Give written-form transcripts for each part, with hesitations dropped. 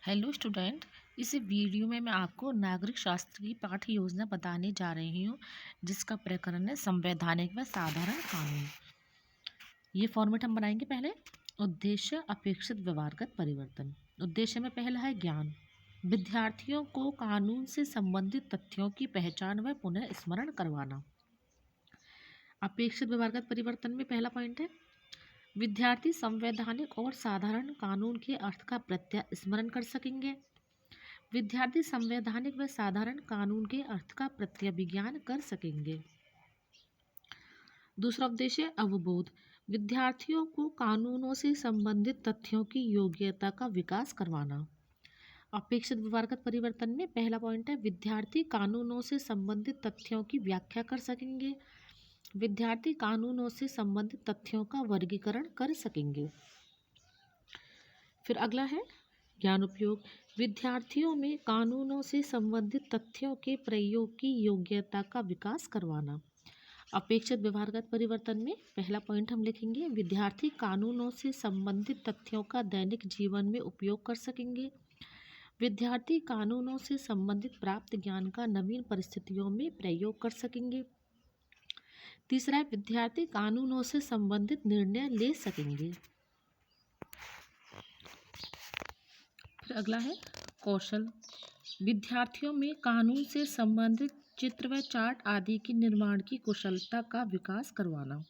Hello student. इस video में मैं आपको नागरिक शास्त्र की पाठ्य योजना बताने जा रही हूँ, जिसका प्रकरण है संवैधानिक व साधारण कानून। ये फॉर्मेट हम बनाएंगे। पहले उद्देश्य, अपेक्षित व्यवहारगत परिवर्तन। उद्देश्य में पहला है ज्ञान। विद्यार्थियों को कानून से संबंधित तथ्यों की पहचान व पुनः स्मरण करवाना। अपेक्षित व्यवहारगत परिवर्तन में पहला पॉइंट है विद्यार्थी संवैधानिक और साधारण कानून के अर्थ का प्रत्यय स्मरण कर सकेंगे। विद्यार्थी संवैधानिक व साधारण कानून के अर्थ का प्रत्यभिज्ञान कर सकेंगे। दूसरा उद्देश्य अवबोध। विद्यार्थियों को कानूनों से संबंधित तथ्यों की योग्यता का विकास करवाना। अपेक्षित व्यवहारगत परिवर्तन में पहला पॉइंट है विद्यार्थी कानूनों से संबंधित तथ्यों की व्याख्या कर सकेंगे। विद्यार्थी कानूनों से संबंधित तथ्यों का वर्गीकरण कर सकेंगे। फिर अगला है ज्ञान उपयोग। विद्यार्थियों में कानूनों से संबंधित तथ्यों के प्रयोग की योग्यता का विकास करवाना। अपेक्षित व्यवहारगत परिवर्तन में पहला पॉइंट हम लिखेंगे विद्यार्थी कानूनों से संबंधित तथ्यों का दैनिक जीवन में उपयोग कर सकेंगे। विद्यार्थी कानूनों से संबंधित प्राप्त ज्ञान का नवीन परिस्थितियों में प्रयोग कर सकेंगे। तीसरा है विद्यार्थी कानूनों से संबंधित निर्णय ले सकेंगे। फिर अगला है कौशल। विद्यार्थियों में कानून से संबंधित चित्र व चार्ट आदि की निर्माण की कुशलता का विकास करवाना।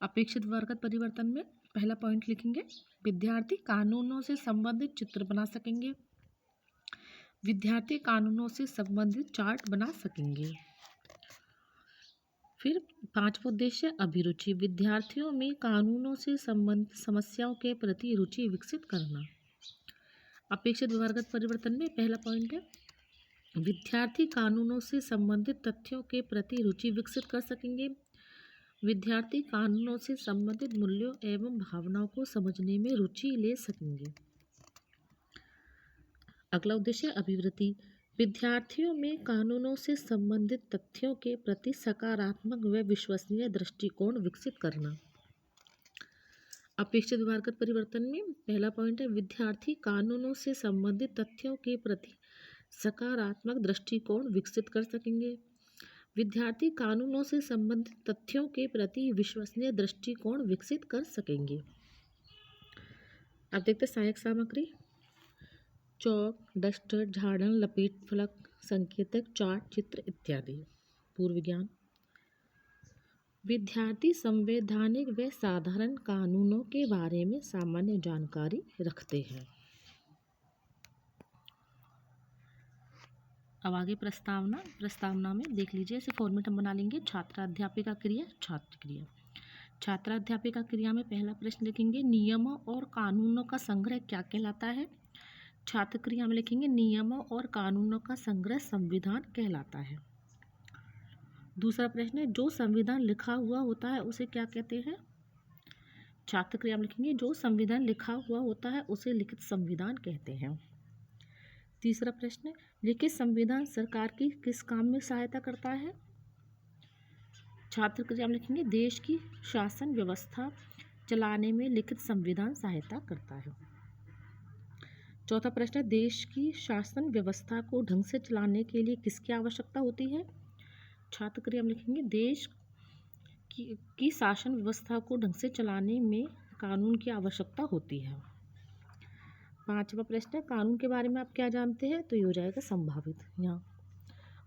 अपेक्षित व्यवहारगत परिवर्तन में पहला पॉइंट लिखेंगे विद्यार्थी कानूनों से संबंधित चित्र बना सकेंगे। विद्यार्थी कानूनों से संबंधित चार्ट बना सकेंगे। फिर पांचवा उद्देश्य अभिरुचि। विद्यार्थियों में कानूनों से संबंधित समस्याओं के प्रति रुचि विकसित करना। अपेक्षित व्यवहारगत परिवर्तन में पहला पॉइंट है विद्यार्थी कानूनों से संबंधित तथ्यों के प्रति रुचि विकसित कर सकेंगे। विद्यार्थी कानूनों से संबंधित मूल्यों एवं भावनाओं को समझने में रुचि ले सकेंगे। अगला उद्देश्य अभिवृद्धि। विद्यार्थियों में कानूनों से संबंधित तथ्यों के प्रति सकारात्मक व विश्वसनीय दृष्टिकोण विकसित करना। अपेक्षित व्यवहारगत परिवर्तन में पहला पॉइंट है विद्यार्थी कानूनों से संबंधित तथ्यों के प्रति सकारात्मक दृष्टिकोण विकसित कर सकेंगे। विद्यार्थी कानूनों से संबंधित तथ्यों के प्रति विश्वसनीय दृष्टिकोण विकसित कर सकेंगे। अब देखते सहायक सामग्री। चौक, डस्टर, झाड़न, लपेट फलक, संकेतक, चार्ट, चित्र इत्यादि। पूर्व ज्ञान। विद्यार्थी संवैधानिक व साधारण कानूनों के बारे में सामान्य जानकारी रखते हैं। अब आगे प्रस्तावना में देख लीजिए। इसे फॉर्मेट हम बना लेंगे छात्राध्यापिका क्रिया, छात्र क्रिया। छात्राध्यापिका क्रिया में पहला प्रश्न लिखेंगे नियमों और कानूनों का संग्रह क्या कहलाता है। छात्र क्रिया में लिखेंगे नियमों और कानूनों का संग्रह संविधान कहलाता है। दूसरा प्रश्न है जो संविधान लिखा हुआ होता है उसे क्या कहते हैं। छात्र क्रिया में लिखेंगे जो संविधान लिखा हुआ होता है उसे लिखित संविधान कहते हैं। तीसरा प्रश्न लिखित संविधान सरकार की किस काम में सहायता करता है। छात्र क्रिया में लिखेंगे देश की शासन व्यवस्था चलाने में लिखित संविधान सहायता करता है। चौथा प्रश्न देश की शासन व्यवस्था को ढंग से चलाने के लिए किसकी आवश्यकता होती है। छात्र क्रिया में लिखेंगे देश की शासन व्यवस्था को ढंग से चलाने में कानून की आवश्यकता होती है। पांचवा प्रश्न है कानून के बारे में आप क्या जानते हैं, तो ये हो जाएगा संभावित। यहाँ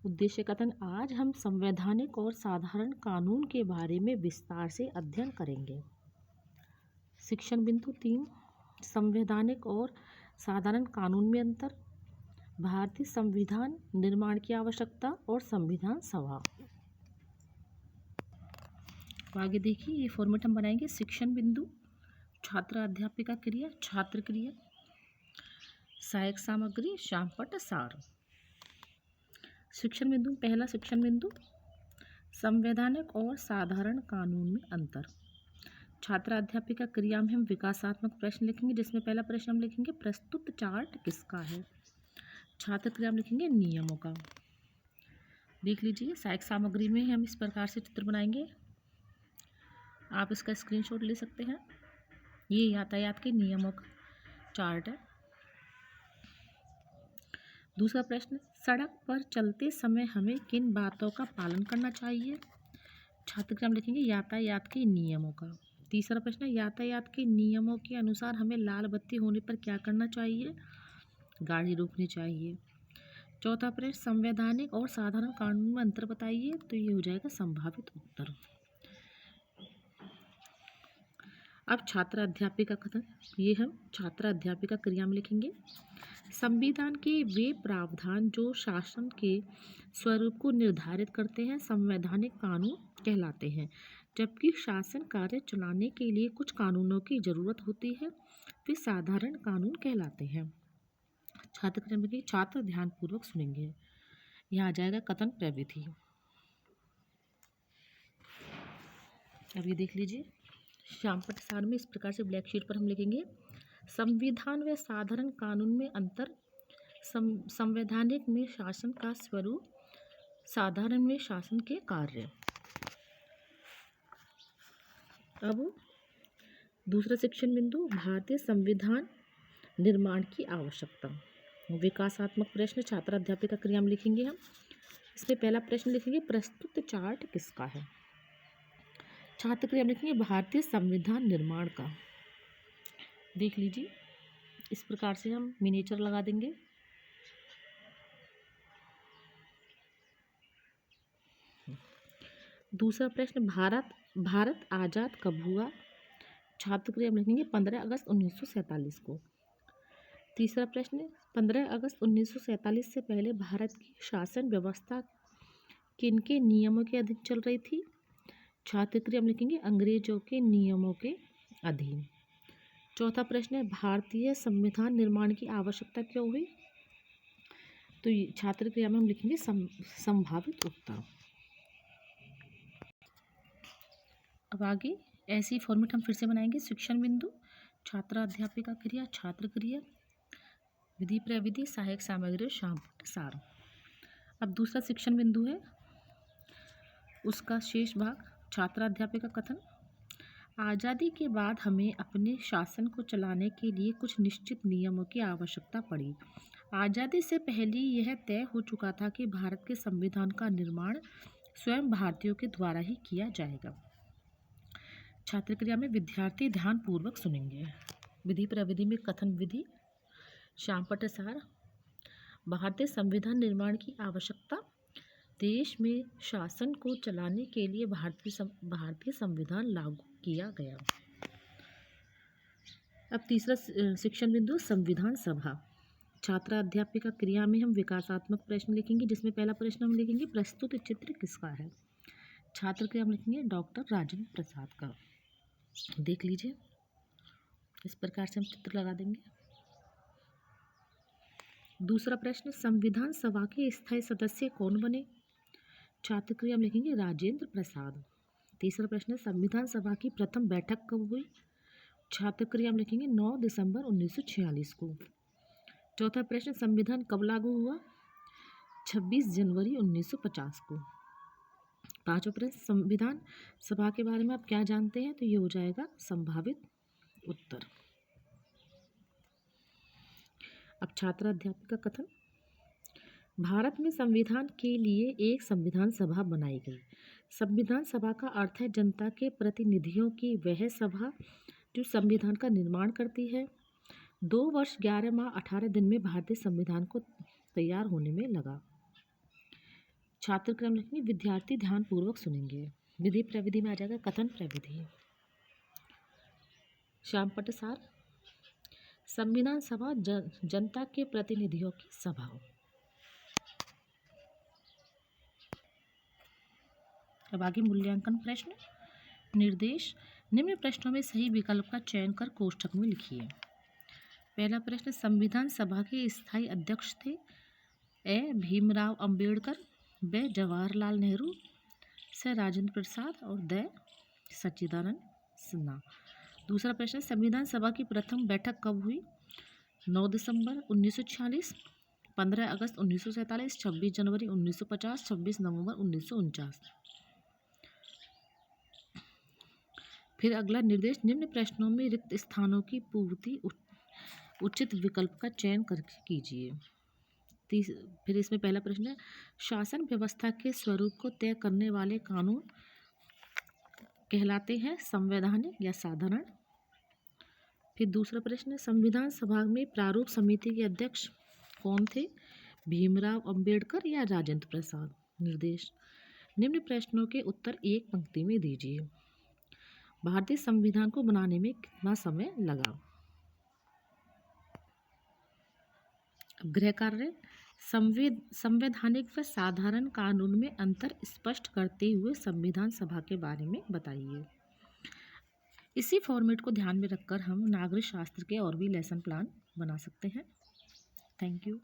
उद्देश्य कथन आज हम संवैधानिक और साधारण कानून के बारे में विस्तार से अध्ययन करेंगे। शिक्षण बिंदु 3 संवैधानिक और साधारण कानून में अंतर, भारतीय संविधान निर्माण की आवश्यकता और संविधान सभा। आगे देखिए ये फॉर्मेट हम बनाएंगे शिक्षण बिंदु, छात्र अध्यापिका क्रिया, छात्र क्रिया, सहायक सामग्री, शामपट, सार। शिक्षण बिंदु पहला शिक्षण बिंदु संवैधानिक और साधारण कानून में अंतर। छात्र अध्यापिका क्रिया में हम विकासात्मक प्रश्न लिखेंगे जिसमें पहला प्रश्न हम लिखेंगे प्रस्तुत चार्ट किसका है। छात्र क्रिया में लिखेंगे नियमों का। देख लीजिए सहायक सामग्री में हम इस प्रकार से चित्र बनाएंगे, आप इसका स्क्रीनशॉट ले सकते हैं। ये यातायात के नियमों का चार्ट है। दूसरा प्रश्न, सड़क पर चलते समय हमें किन बातों का पालन करना चाहिए? छात्र के हम लिखेंगे यातायात के नियमों का। तीसरा प्रश्न, यातायात के नियमों के अनुसार हमें लाल बत्ती होने पर क्या करना चाहिए? गाड़ी रोकनी चाहिए। चौथा प्रश्न, संवैधानिक और साधारण कानून में अंतर बताइए। तो ये हो जाएगा संभावित उत्तर। अब छात्र अध्यापिका कथन, ये हम छात्र अध्यापिका क्रिया में लिखेंगे। संविधान के वे प्रावधान जो शासन के स्वरूप को निर्धारित करते हैं संवैधानिक कानून कहलाते हैं, जबकि शासन कार्य चलाने के लिए कुछ कानूनों की जरूरत होती है वे साधारण कानून कहलाते हैं। छात्र ध्यान पूर्वक सुनेंगे। यहाँ आ जाएगा कथन प्रविधि। अब ये देख लीजिए, श्यामपट्ट सार में इस प्रकार से ब्लैक शीट पर हम लिखेंगे, संविधान व साधारण कानून में अंतर। संवैधानिक में शासन का स्वरूप, साधारण में शासन के कार्य। अब दूसरा शिक्षण बिंदु, भारतीय संविधान निर्माण की आवश्यकता। विकासात्मक प्रश्न छात्र अध्यापिका क्रिया में लिखेंगे हम। इसमें पहला प्रश्न लिखेंगे, प्रस्तुत चार्ट किसका है? छात्र क्रिया में लिखेंगे भारतीय संविधान निर्माण का। देख लीजिए, इस प्रकार से हम मिनिएचर लगा देंगे। दूसरा प्रश्न, भारत आज़ाद कब हुआ? छात्र क्रिया में लिखेंगे 15 अगस्त 1947 को। तीसरा प्रश्न, 15 अगस्त 1947 से पहले भारत की शासन व्यवस्था किनके नियमों के अधीन चल रही थी? छात्र क्रिया में लिखेंगे अंग्रेजों के नियमों के अधीन। चौथा प्रश्न है, भारतीय संविधान निर्माण की आवश्यकता क्यों हुई? तो छात्र क्रिया में हम लिखेंगे संभावित उत्तर। अब आगे ऐसी फॉर्मेट हम फिर से बनाएंगे। शिक्षण बिंदु, छात्र अध्यापिका क्रिया, छात्र क्रिया, विधि प्रविधि, सहायक सामग्री, श्यामपट्ट सार। अब दूसरा शिक्षण बिंदु है, उसका शेष भाग, छात्र अध्यापिका कथन। आज़ादी के बाद हमें अपने शासन को चलाने के लिए कुछ निश्चित नियमों की आवश्यकता पड़ी। आज़ादी से पहले यह तय हो चुका था कि भारत के संविधान का निर्माण स्वयं भारतीयों के द्वारा ही किया जाएगा। छात्र क्रिया में विद्यार्थी ध्यान पूर्वक सुनेंगे। विधि प्रविधि में कथन विधि, श्यामपट्ट सार, भारतीय संविधान निर्माण की आवश्यकता, देश में शासन को चलाने के लिए भारतीय संविधान लागू किया गया। अब तीसरा शिक्षण बिंदु, संविधान सभा। छात्र अध्यापिका क्रिया में हम विकासात्मक प्रश्न लिखेंगे, जिसमें पहला प्रश्न हम लिखेंगे प्रस्तुत चित्र किसका है? छात्र क्रिया में लिखेंगे डॉक्टर राजेंद्र प्रसाद का। देख लीजिए, इस प्रकार से हम चित्र लगा देंगे। दूसरा प्रश्न, संविधान सभा के स्थायी सदस्य कौन बने? छात्र क्रिया में लिखेंगे राजेंद्र प्रसाद। तीसरा प्रश्न, संविधान सभा की प्रथम बैठक कब हुई? छात्र क्रिया में लिखेंगे 9 दिसंबर 1946 को। चौथा प्रश्न, संविधान कब लागू हुआ? 26 जनवरी 1950 को। पांचवा प्रश्न, संविधान सभा के बारे में आप क्या जानते हैं? तो ये हो जाएगा संभावित उत्तर। अब छात्र अध्यापिका कथन, भारत में संविधान के लिए एक संविधान सभा बनाई गई। संविधान सभा का अर्थ है जनता के प्रतिनिधियों की वह सभा जो संविधान का निर्माण करती है। 2 वर्ष 11 माह 18 दिन में भारतीय संविधान को तैयार होने में लगा। छात्र क्रम लिखेंगे विद्यार्थी ध्यान पूर्वक सुनेंगे। विधि प्रविधि में आ जाएगा कथन प्रविधि। श्यामपट्ट सार, संविधान सभा जनता के प्रतिनिधियों की सभा। अब आगे मूल्यांकन प्रश्न। निर्देश, निम्न प्रश्नों में सही विकल्प का चयन कर कोष्ठक में लिखिए। पहला प्रश्न, संविधान सभा के स्थायी अध्यक्ष थे ए भीमराव अंबेडकर, ब जवाहरलाल नेहरू, स राजेंद्र प्रसाद और द सच्चिदानंद सिन्हा। दूसरा प्रश्न, संविधान सभा की प्रथम बैठक कब हुई? 9 दिसंबर 1946, 15 अगस्त 1947, 26 जनवरी 1950, 26 नवंबर 1949। फिर अगला निर्देश, निम्न प्रश्नों में रिक्त स्थानों की पूर्ति उचित विकल्प का चयन करके कीजिए। फिर इसमें पहला प्रश्न है, शासन व्यवस्था के स्वरूप को तय करने वाले कानून कहलाते हैं संवैधानिक या साधारण। फिर दूसरा प्रश्न है, संविधान सभा में प्रारूप समिति के अध्यक्ष कौन थे, भीमराव अंबेडकर या राजेंद्र प्रसाद। निर्देश, निम्न प्रश्नों के उत्तर एक पंक्ति में दीजिए। भारतीय संविधान को बनाने में कितना समय लगा। गृह कार्य, संवैधानिक व साधारण कानून में अंतर स्पष्ट करते हुए संविधान सभा के बारे में बताइए। इसी फॉर्मेट को ध्यान में रखकर हम नागरिक शास्त्र के और भी लेसन प्लान बना सकते हैं। Thank you.